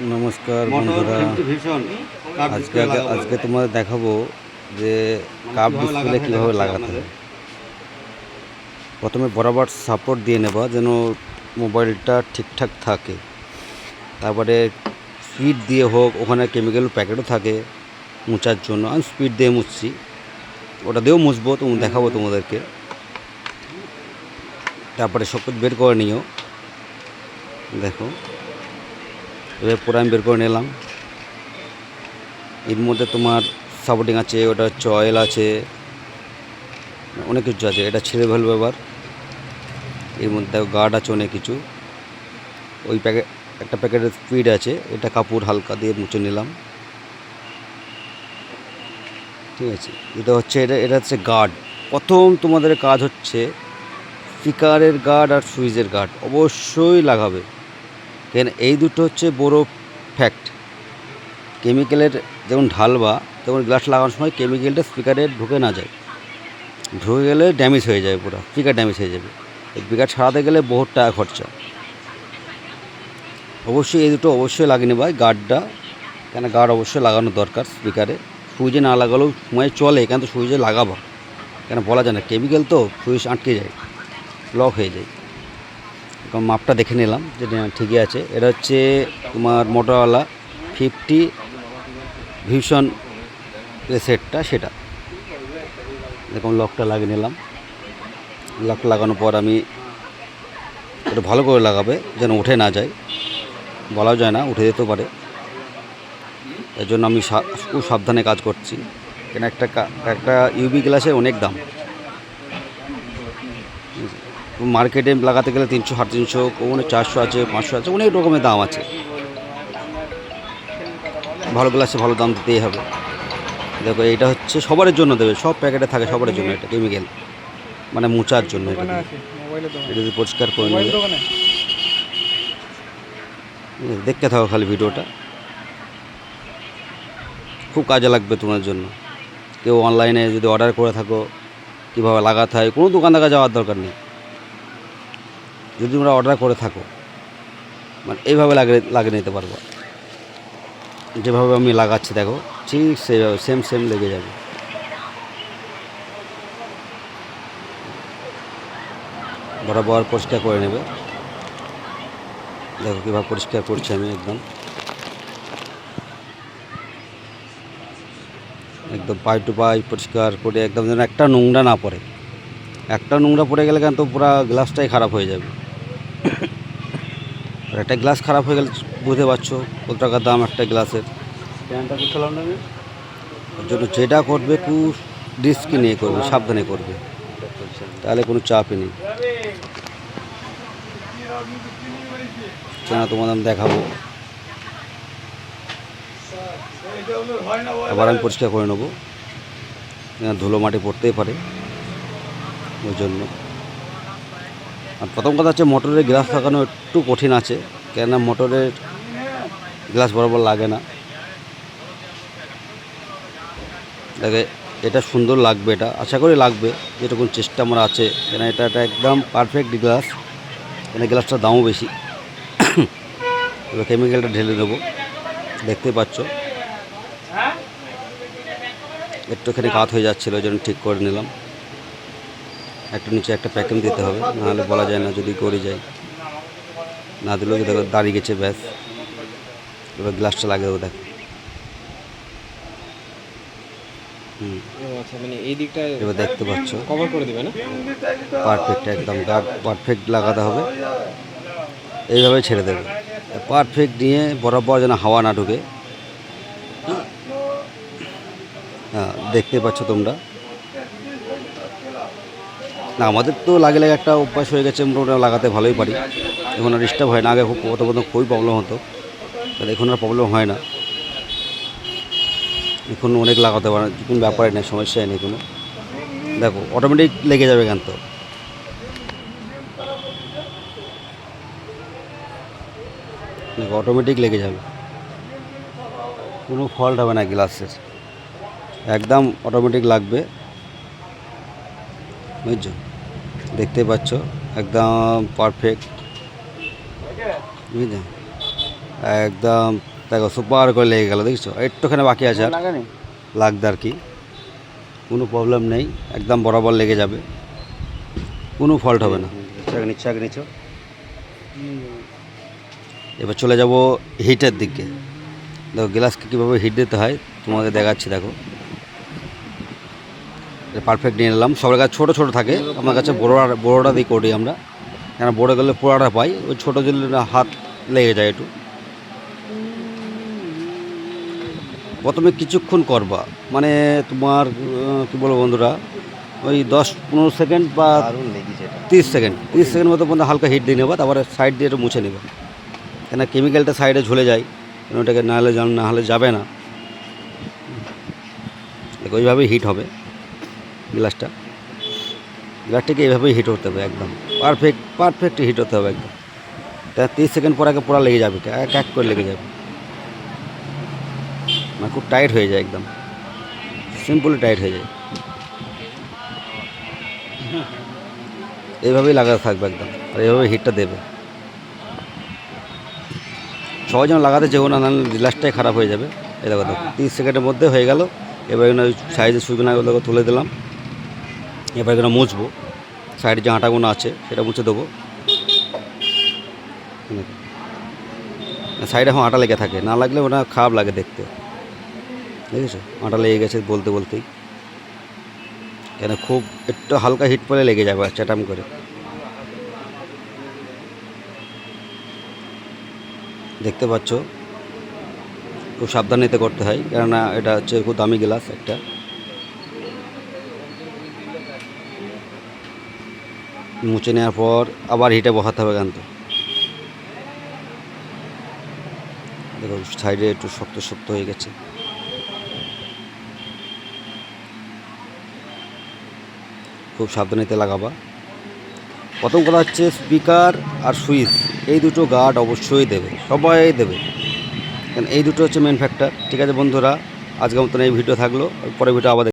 নমস্কার বন্ধুরা, আজকে তোমাদের দেখাবো যে কাপ ডিসপ্লে কীভাবে লাগাতে হয়। প্রথমে বরাবর সাপোর্ট দিয়ে নেবা যেন মোবাইলটা ঠিকঠাক থাকে। তারপরে স্পিড দিয়ে হোক, ওখানে কেমিক্যাল প্যাকেটও থাকে মুছার জন্য। আমি স্পিড দিয়ে মুছছি, ওটা দিয়েও মুছবো, তো দেখাবো তোমাদেরকে। তারপরে সব কিছু বের করে নিও, দেখো এবার পুরো আমি বের করে নিলাম। এর মধ্যে তোমার সাপোর্টিং আছে, ওটা হচ্ছে অয়েল আছে, অনেক কিছু আছে। এটা ছেড়ে ফেলবো এবার। এর মধ্যে গার্ড আছে অনেক কিছু। ওই প্যাকেট একটা প্যাকেটের স্পিড আছে, এটা কাপড় হালকা দিয়ে মুছে নিলাম। ঠিক আছে, এটা হচ্ছে এটা হচ্ছে গার্ড। প্রথম তোমাদের কাজ হচ্ছে স্পিকারের গার্ড আর সুইচের গার্ড অবশ্যই লাগাবে, কেন এই দুটো হচ্ছে বড় ফ্যাক্ট। কেমিক্যালের যেমন ঢালবা, তেমন গ্লাস লাগানোর সময় কেমিক্যালটা স্পিকারে ঢুকে না যায়, ঢুকে গেলে ড্যামেজ হয়ে যাবে, পুরো স্পিকার ড্যামেজ হয়ে যাবে। স্পিকার ছাড়াতে গেলে বহুত টাকা খরচা। অবশ্যই এই দুটো অবশ্যই লাগিয়ে নেবা, গার্ডটা, কেন গার্ড অবশ্যই লাগানো দরকার স্পিকারে। সুইচে না লাগালেও সময় চলে, কেন তো সুইচে লাগাবো, কেন বলা যায় না, কেমিক্যাল তো সুইচ আটকে যায়, লক হয়ে যায়। এখন মাপটা দেখে নিলাম যে ঠিকই আছে। এটা হচ্ছে তোমার মোটরওয়ালা 50 ভিশন সেটটা, সেটা দেখুন। লকটা লাগিয়ে নিলাম। লক লাগানোর পর আমি এটা ভালো করে লাগাবে যেন উঠে না যায়, বলাও যায় না, উঠে যেতেও পারে। এর জন্য আমি খুব সাবধানে কাজ করছি, কেন একটা ইউবি গ্লাসের অনেক দাম। মার্কেটে লাগাতে গেলে 300, 350, কোনো 400 আছে, 500 আছে, অনেক রকমের দাম আছে। ভালো গ্লাসে ভালো দাম দিতেই হবে। দেখো এটা হচ্ছে সবার জন্য দেবে, সব প্যাকেটে থাকে সবার জন্য। এটা কেমিক্যাল মানে মোচার জন্য। এটা যদি পরিষ্কার করে নেবে, দেখতে থাকো খালি ভিডিওটা, খুব কাজে লাগবে তোমার জন্য। কেউ অনলাইনে যদি অর্ডার করে থাকো কীভাবে লাগাতে হয়, কোনো দোকান দেখা যাওয়ার দরকার নেই। যদি তোমরা অর্ডার করে থাকো, মানে এইভাবে লাগিয়ে নিতে পারবো। যেভাবে আমি লাগাচ্ছি দেখো, ঠিক সেইভাবে সেম লেগে যাবে। বরাবর পরিষ্কার করে নেবে। দেখো কীভাবে পরিষ্কার করছি আমি, একদম পাই টু পাই পরিষ্কার করে, একদম যেন একটা নোংরা না পড়ে। একটা নোংরা পড়ে গেলে কিন্তু পুরো গ্লাসটাই খারাপ হয়ে যাবে। আর একটা গ্লাস খারাপ হয়ে গেলে বুঝতে পারছো কত টাকার দাম একটা গ্লাসের। ওর জন্য যেটা করবে খুব রিস্ক নিয়ে করবে, সাবধানে করবে, তাহলে কোনো চাপই নেই। কেন তোমাদের আমি দেখাবো, আবার আমি পরিষ্কার করে নেবো, ধুলো মাটি পড়তেই পারে, ওই জন্য। আর প্রথম কথা হচ্ছে মোটরের গ্লাস লাগানো একটু কঠিন আছে, কেননা মোটরের গ্লাস বরাবর লাগে না। দেখে এটা সুন্দর লাগবে, এটা আশা করি লাগবে, যেটুকু চেষ্টা আমার আছে, কেন এটা একদম পারফেক্ট গ্লাস। কেন গ্লাসটার দামও বেশি। এবার কেমিক্যালটা ঢেলে দেবো, দেখতে পাচ্ছ একটুখানি কাত হয়ে যাচ্ছিলো, ওই জন্য ঠিক করে নিলাম। একটা নিচে একটা প্যাকিং দিতে হবে, নাহলে বলা যায় না যদি গড়ে যায়, না দিলেও দেখো দাঁড়িয়ে গেছে, ব্যাস। এবার গ্লাসটা লাগিয়ে দেবো, দেখো। মানে এই দিকটা এবার দেখতে পাচ্ছ কভার করে দিবে না, পারফেক্ট, একদম গার্ড পারফেক্ট লাগাতে হবে। এইভাবে ছেড়ে দেবে, পারফেক্ট নিয়ে বরাবর যেন হাওয়া না ঢুকে। হ্যাঁ, দেখতে পাচ্ছ তোমরা। না, আমাদের তো লাগে একটা অভ্যাস হয়ে গেছে, মোটামুটি লাগাতে ভালোই পারি। এখন আর ডিস্টার্ব হয় না, আগে প্রথম খুবই প্রবলেম হতো, এখন আর প্রবলেম হয় না। এখন অনেক লাগাতে পারে, কোনো ব্যাপারই নেই, সমস্যাই নেই কোনো। দেখো অটোমেটিক লেগে যাবে, কেন তো দেখো অটোমেটিক লেগে যাবে, কোনো ফল্ট হবে না গ্লাসের, একদম অটোমেটিক লাগবে, বুঝছো? দেখতে পাচ্ছ একদম পারফেক্ট, বুঝলে? একদম দেখো সুপার করে লেগে গেল, দেখছো একটুখানি বাকি আছে আর লাগানি লাগবে আর কি, কোনো প্রবলেম নেই, একদম বরাবর লেগে যাবে, কোনো ফল্ট হবে না। নিচ্ছ আগে নিচ্ছ। এবার চলে যাব হিটের দিকে। দেখো গ্লাসকে কীভাবে হিট দিতে হয় তোমাকে দেখাচ্ছি। দেখো পারফেক্ট নিয়ে নিলাম। সবার কাছে ছোটো ছোটো থাকে, আমার কাছে বড়োটা দিয়ে করি আমরা, কেন বড়ো গেলে পোড়াটা পাই, ওই ছোটো দিলে না হাত লেগে যায় একটু। প্রথমে কিছুক্ষণ করবা, মানে তোমার কী বলবো বন্ধুরা, ওই 10-15 সেকেন্ড বা 30 সেকেন্ড মতো পর্যন্ত হালকা হিট দিয়ে নেবা, তারপরে সাইড দিয়ে একটু মুছে নেবা, কেন কেমিক্যালটা সাইডে ঝুলে যায়, কেন ওটাকে না হলে যাবে না। দেখো ওইভাবেই হিট হবে গ্লাসটাকে এইভাবেই হিট হতে হবে, একদম পারফেক্ট হিট হতে হবে একদম। তা 30 সেকেন্ড পর আগে পুরো লেগে যাবে, এক করে লেগে যাবে, মানে খুব টাইট হয়ে যায়, একদম সিম্পলি টাইট হয়ে যায়। এইভাবেই লাগাতে থাকবে একদম, আর এইভাবে হিটটা দেবে। সবাই যেন লাগাতে যেও না, নাহলে গ্লাসটাই খারাপ হয়ে যাবে। এই দেখো 30 সেকেন্ডের মধ্যে হয়ে গেল। এবার এখানে ওই সাইজে সুইগুনাগুলো তুলে দিলাম। এবার এখানে মুছবো, সাইডে যে আটাগুলো আছে সেটা মুছে দেবো। সাইডে এখন আটা লেগে থাকে, না লাগলে ওটা খারাপ লাগে দেখতে, দেখেছো আটা লেগে গেছে বলতেই, কেন খুব একটু হালকা হিট পরে লেগে যাবে চ্যাটাম করে। দেখতে পাচ্ছ খুব সাবধানিতে করতে হয়, কেননা এটা হচ্ছে খুব দামি গ্লাস একটা। মুছে নেওয়ার পর আবার হিটে বসাতে হবে, কিন্তু দেখো সাইডে একটু শক্ত হয়ে গেছে। খুব সাবধানিতে লাগাবা। প্রথম কথা হচ্ছে স্পিকার আর সুইচ, এই দুটো গার্ড অবশ্যই দেবে, সবাই দেবে, কারণ এই দুটো হচ্ছে মেন ফ্যাক্টর। ঠিক আছে বন্ধুরা, আজকের মতন এই ভিডিও থাকলো, পরে ভিডিও আবার